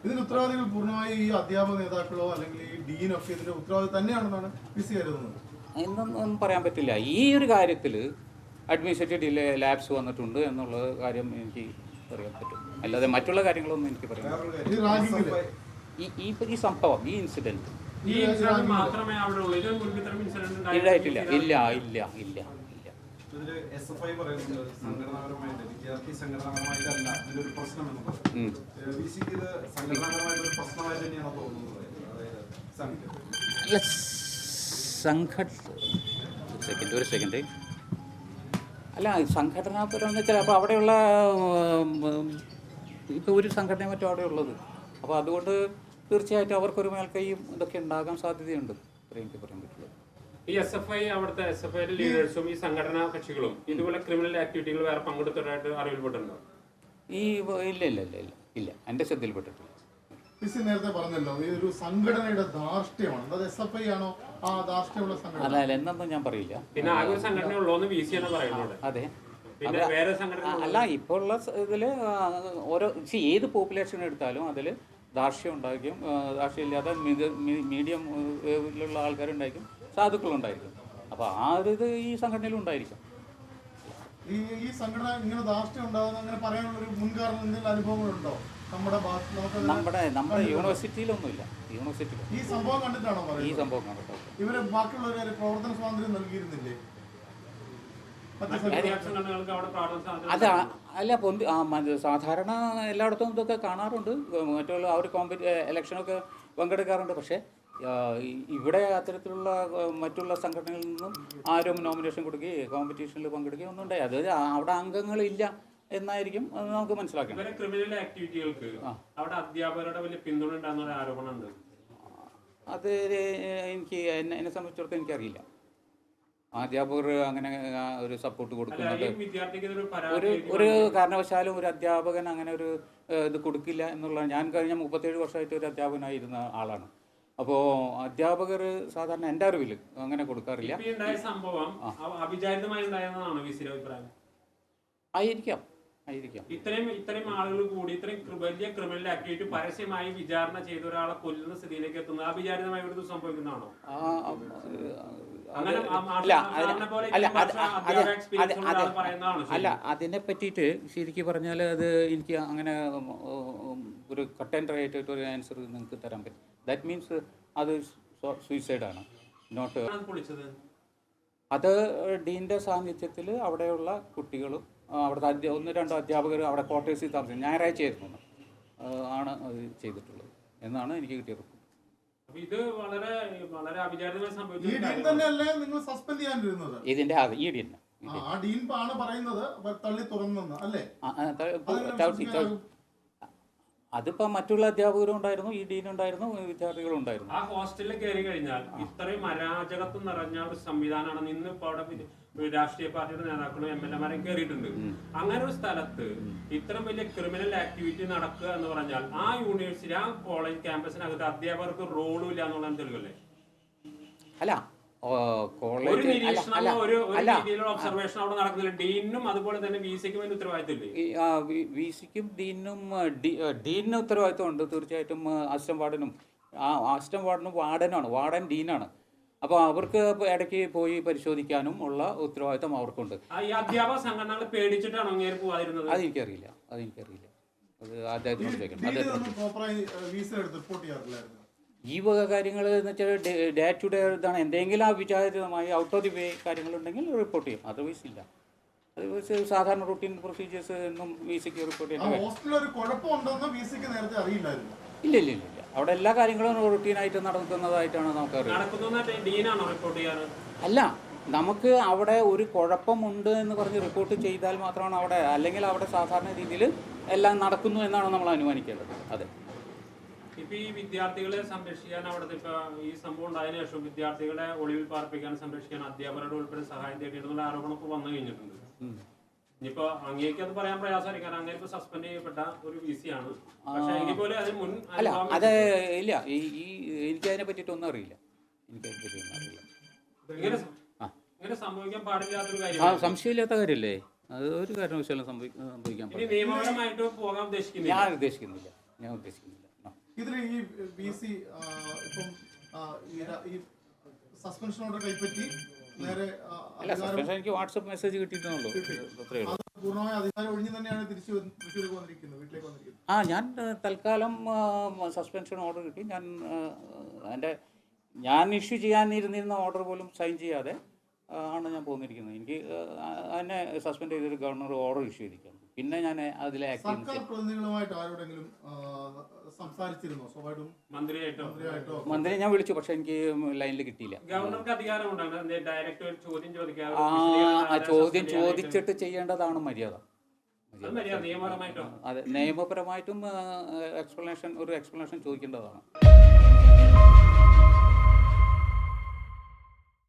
ഇതിന്റെ ഉത്തരവാദികൾ പൂർണ്ണമായി ഈ അധ്യാപക നേതാക്കളോ അല്ലെങ്കിൽ ഈ ഡീനൊക്കെ ഇതിന്റെ ഉത്തരവാദിത്വം തന്നെയാണെന്നാണ് വിസി കരുതുന്നത്. എന്നൊന്നും പറയാൻ പറ്റില്ല. ഈ ഒരു കാര്യത്തിൽ അഡ്മിനിസ്ട്രേറ്റീവ് ലാബ്സ് വന്നിട്ടുണ്ട് എന്നുള്ള കാര്യം എനിക്ക് പറയാൻ പറ്റും. അല്ലാതെ മറ്റുള്ള കാര്യങ്ങളൊന്നും എനിക്ക് പറയാൻ പറ്റില്ല. ഈ സംഭവം, ഈ ഇൻസിഡൻറ്റ് ഇതായിട്ടില്ല. ഇല്ല ഇല്ല ഇല്ല ഇല്ല. ഒരു സെക്കൻഡ് അല്ല, സംഘടനാപരമെന്ന് വെച്ചാൽ അപ്പോൾ അവിടെയുള്ള ഇപ്പോൾ ഒരു സംഘടന മറ്റും അവിടെ ഉള്ളത്. അപ്പോൾ അതുകൊണ്ട് തീർച്ചയായിട്ടും അവർക്കൊരു മേൽക്കൈയും ഇതൊക്കെ ഉണ്ടാകാൻ സാധ്യതയുണ്ട്. എനിക്ക് പറയാൻ പറ്റുള്ളൂ. ഈ SFI അവിടുത്തെ SFI ലീഡേഴ്സും ഈ സംഘടനാ കക്ഷികളും ഇതുപോലെ ക്രിമിനൽ ആക്ടിവിറ്റികൾ വേറെ പങ്കെടുത്തതായിട്ട് അറിവിൽപ്പെട്ടിട്ടുണ്ടോ? ഇല്ല ഇല്ല ഇല്ല ഇല്ല ഇല്ല, എൻ്റെ ശ്രദ്ധയിൽപ്പെട്ടിട്ടില്ല. നേരത്തെ പറഞ്ഞല്ലോ ഈ ഒരു സംഘടനയുടെ ധാർഷ്ട്യമാണ്. അത് SFI ആണോ ആ ധാർഷ്ട്യമുള്ള സംഘടന? അല്ല അല്ല, എന്നൊന്നും ഞാൻ പറയില്ല. പിന്നെ ആകെ സംഘടന ഉള്ളൂന്ന് VC ആണ് പറയുന്നത്. അതെ, പിന്നെ വേറെ സംഘടന അല്ല. ഇപ്പോൾ ഉള്ള ഇതിൽ ഓരോ ഏത് പോപ്പുലേഷൻ എടുത്താലും അതിൽ ധാർഷ്യം ഉണ്ടായിരിക്കും, ധാർഷ്യം മീഡിയം ലെവലിലുള്ള ആൾക്കാരുണ്ടായിരിക്കും, സാധുക്കളുണ്ടായിരിക്കും. അപ്പോൾ ആ ഒരു ഇത് ഈ സംഘടനയിലും ഉണ്ടായിരിക്കും. ഈ സംഘടന ഇങ്ങനെ ധാർഷ്ട്യം ഉണ്ടാകുന്ന അങ്ങനെ പറയാനുള്ള ഒരു മുൻകാരണം എന്തെങ്കിലും അനുഭവങ്ങളുണ്ടോ നമ്മുടെ യൂണിവേഴ്സിറ്റിയിലൊന്നുമില്ല. യൂണിവേഴ്സിറ്റിയിൽ ഈ സംഭവം കണ്ടിട്ടാണോ ഈ സംഭവം കണ്ടിട്ടോ? ഇവര് ബാക്കിയുള്ളവരെ പ്രവർത്തന സ്വാതന്ത്ര്യം നൽകിയിരുന്നില്ലേ? അത് അല്ല, സാധാരണ എല്ലായിടത്തും ഇതൊക്കെ കാണാറുണ്ട്. മറ്റുള്ള ആ ഒരു ഇലക്ഷനൊക്കെ പങ്കെടുക്കാറുണ്ട്. പക്ഷേ ഇവിടെ അത്തരത്തിലുള്ള മറ്റുള്ള സംഘടനകളിൽ നിന്നും ആരും നോമിനേഷൻ കൊടുക്കുകയോ കോമ്പറ്റീഷനിൽ പങ്കെടുക്കുകയോ ഒന്നും ഉണ്ടായി. അത് അവിടെ അംഗങ്ങളില്ല എന്നായിരിക്കും നമുക്ക് മനസ്സിലാക്കാം. ക്രിമിനൽ ആക്ടിവിറ്റികൾക്ക് അവിടെ അധ്യാപകരുടെ വലിയ പിന്തുണ ഉണ്ടാകുന്ന ആരോപണമുണ്ട്. അത് എന്നെ സംബന്ധിച്ചിടത്തോളം എനിക്കറിയില്ല. അധ്യാപകർ അങ്ങനെ ഒരു സപ്പോർട്ട് കൊടുക്കുന്നുണ്ട്. ഒരു കാരണവശാലും ഒരു അധ്യാപകൻ അങ്ങനെ ഒരു ഇത് കൊടുക്കില്ല എന്നുള്ള. ഞാൻ കഴിഞ്ഞ 37 വർഷമായിട്ട് ഒരു അധ്യാപകനായിരുന്ന ആളാണ്. അപ്പോൾ അധ്യാപകർ സാധാരണ എൻ്റെ അറിവിൽ അങ്ങനെ കൊടുക്കാറില്ല. ആയിരിക്കാം. ഇത്രയും ആളുകൾ കൂടി ഇത്രയും വലിയ ക്രിമിനൽ ആക്ടിവിറ്റി പരസ്യമായി വിചാരണ ചെയ്ത ഒരാളെ കൊല്ലുന്ന സ്ഥിതിയിലേക്ക് എത്തുന്നത് അവിചാരിതമായി ഒരു സംഭവിക്കുന്നതാണോ? അല്ല, അതിനെ പറ്റിയിട്ട് ശരിക്കും പറഞ്ഞാൽ അത് എനിക്ക് അങ്ങനെ ഒരു കട്ട് ആൻഡ് ഡ്രൈ ആയിട്ട് ഒരു ആൻസർ നിങ്ങൾക്ക് തരാൻ പറ്റും. ദാറ്റ് മീൻസ് അത് സൂയിസൈഡാണ്. നോട്ട് അത് ഡീൻ്റെ സാന്നിധ്യത്തിൽ അവിടെയുള്ള കുട്ടികളും അവിടുത്തെ 1-2 അധ്യാപകർ അവിടെ ക്വാർട്ടേഴ്സിൽ താമസിക്കും. ഞായറാഴ്ചയായിരുന്നു ആണ് അത് ചെയ്തിട്ടുള്ളത് എന്നാണ് എനിക്ക് കിട്ടിയ റിപ്പോർട്ട്. ഇത് വളരെ വളരെ അവിചാരിതമായി സംഭവിച്ചു. ഇതിന്റെ ഈ ഡീൻ അതിപ്പോ മറ്റുള്ള അധ്യാപകരും ഉണ്ടായിരുന്നു, ഈ ഡീൻ ഉണ്ടായിരുന്നു, വിദ്യാർത്ഥികളും ഉണ്ടായിരുന്നു. ആ ഹോസ്റ്റലിൽ കയറി കഴിഞ്ഞാൽ ഇത്രയും അരാജകത്വം നിറഞ്ഞ ഒരു സംവിധാനമാണ്. ഇന്ന് ഇപ്പൊ അവിടെ രാഷ്ട്രീയ പാർട്ടിയുടെ നേതാക്കളും MLA-മാരും കയറിയിട്ടുണ്ട്. അങ്ങനെ ഒരു സ്ഥലത്ത് ഇത്രയും വലിയ ക്രിമിനൽ ആക്ടിവിറ്റി നടക്കുക എന്ന് പറഞ്ഞാൽ ആ യൂണിവേഴ്സിറ്റി, ആ കോളേജ് ക്യാമ്പസിനകത്ത് അധ്യാപകർക്ക് റോളും ഇല്ല എന്നുള്ളതാണ് തെളിവല്ലേ? അല്ല, ഒബ്സർവേഷൻ അവിടെ നടക്കുന്നില്ല. ഡീനും അതുപോലെ തന്നെ VC-ക്കും വേണ്ടി ഉത്തരവാദിത്തമില്ലേ? VC-ക്കും ഡീനിന് ഉത്തരവാദിത്തമുണ്ട് തീർച്ചയായിട്ടും. അസിസ്റ്റന്റ് വാർഡനും വാർഡനാണ്. വാർഡൻ ഡീനാണ്. അപ്പോൾ അവർക്ക് ഇടയ്ക്ക് പോയി പരിശോധിക്കാനും ഉള്ള ഉത്തരവാദിത്തം അവർക്കുണ്ട്. അധ്യാപക സംഘടനകൾ പേടിച്ചിട്ടാണോ അങ്ങനെ പോകാതിരുന്നത്? അതെനിക്കറിയില്ല. അത് അദ്ദേഹത്തിനോട് ചോദിക്കണം. ഈ വക കാര്യങ്ങൾ എന്ന് വെച്ചാൽ ഡേ ടു ഡേ ഇതാണ്. എന്തെങ്കിലും അവിചാരിതമായി ഔട്ട് ഓഫ് ദി വേ കാര്യങ്ങളുണ്ടെങ്കിൽ റിപ്പോർട്ട് ചെയ്യും. അതർവൈസ് ഇല്ല. അത് സാധാരണ റൂട്ടീൻ പ്രൊസീജിയേഴ്സ് ഒന്നും VC-ക്ക് റിപ്പോർട്ട് ചെയ്യാൻ ഇല്ല ഇല്ല ഇല്ല. അവിടെ എല്ലാ കാര്യങ്ങളും റൂട്ടീനായിട്ട് നടക്കുന്നതായിട്ടാണ് നമുക്കറിയാം. അല്ല, നമുക്ക് അവിടെ ഒരു കുഴപ്പമുണ്ട് എന്ന് പറഞ്ഞ് റിപ്പോർട്ട് ചെയ്താൽ മാത്രമാണ് അവിടെ, അല്ലെങ്കിൽ അവിടെ സാധാരണ രീതിയിൽ എല്ലാം നടക്കുന്നു എന്നാണ് നമ്മൾ അനുമാനിക്കേണ്ടത്. അതെ. ഇപ്പൊ ഈ വിദ്യാർത്ഥികളെ സംരക്ഷിക്കാൻ അവിടുത്തെ ഇപ്പൊ ഈ സംഭവം ഉണ്ടായതിനു ശേഷം വിദ്യാർത്ഥികളെ ഒളിവിൽ പാർപ്പിക്കാൻ സംരക്ഷിക്കാൻ അധ്യാപകരുടെ ഉൾപ്പെടെ സഹായം തേടിയിട്ടുള്ള ആരോപണമൊക്കെ വന്നു കഴിഞ്ഞിട്ടുണ്ട്. ഇനിയിപ്പോ അങ്ങേക്ക് അത് പറയാൻ പ്രയാസമായിരിക്കും, കാരണം അങ്ങനെ ഇപ്പൊ സസ്പെൻഡ് ചെയ്യപ്പെട്ട ഒരു VC ആണ്. പക്ഷെ എങ്കിൽ പോലും അതിന് മുൻ അല്ല, അത് ഇല്ല. എനിക്ക് അതിനെ പറ്റിയിട്ടൊന്നും അറിയില്ല. ഇങ്ങനെ സംഭവിക്കാൻ പാടില്ലാത്തൊരു കാര്യം, സംശയമില്ലാത്ത കാര്യമല്ലേ? അത് ഒരു കാരണവശാലും സംഭവിക്കാൻ പാടില്ല. നിയമപരമായിട്ട് പോകാൻ ഞാൻ ഉദ്ദേശിക്കുന്നില്ല. ഇതിൽ ഈ VC ഇപ്പം ഈ സസ്പെൻഷൻ ഓർഡർ കൈപ്പറ്റി നേരെ അല്ല, സസ്പെൻഷൻ എനിക്ക് വാട്സപ്പ് മെസ്സേജ് കിട്ടിയിട്ടുള്ളൂ, അത്രയേ ഉള്ളൂ. പൂർണ്ണമായ അധികാരം ഒഴിഞ്ഞ് തന്നെയാണ് തിരിച്ച് തൃശ്ശൂർക്ക് വന്നിരിക്കുന്നത്, വീട്ടിലേക്ക് വന്നിരിക്കുന്നത്. ഞാൻ തൽക്കാലം സസ്പെൻഷൻ ഓർഡർ കിട്ടി. ഞാൻ ഇഷ്യൂ ചെയ്യാനിരുന്നിരുന്ന ഓർഡർ പോലും സൈൻ ചെയ്യാതെ ആണ് ഞാൻ പോന്നിരിക്കുന്നത്. എനിക്ക് അതിനെ സസ്പെൻഡ് ചെയ്തൊരു ഗവർണർ ഓർഡർ ഇഷ്യൂ ചെയ്തിരിക്കുന്നു. പിന്നെ ഞാൻ അതിലെ സർക്കാർ പ്രതിനിധികളുമായിട്ട് ആരോടെങ്കിലും സംസാരിച്ചിരുന്നോ? മന്ത്രിയായിട്ടോ? മന്ത്രിയെ ഞാൻ വിളിച്ചു, പക്ഷെ എനിക്ക് ലൈനിൽ കിട്ടിയില്ല. ഗവർണർക്ക് അധികാരമുണ്ടാണ് ഡയറക്റ്റ് ഒരു ചോദ്യം ചോദിക്കാൻ. ചോദ്യം ചോദിച്ചിട്ട് ചെയ്യേണ്ടതാണ് മര്യാദ. നിയമപരമായിട്ടോ? അതെ, നിയമപരമായിട്ടും ഒരു എക്സ്പ്ലനേഷൻ ചോദിക്കേണ്ടതാണ്.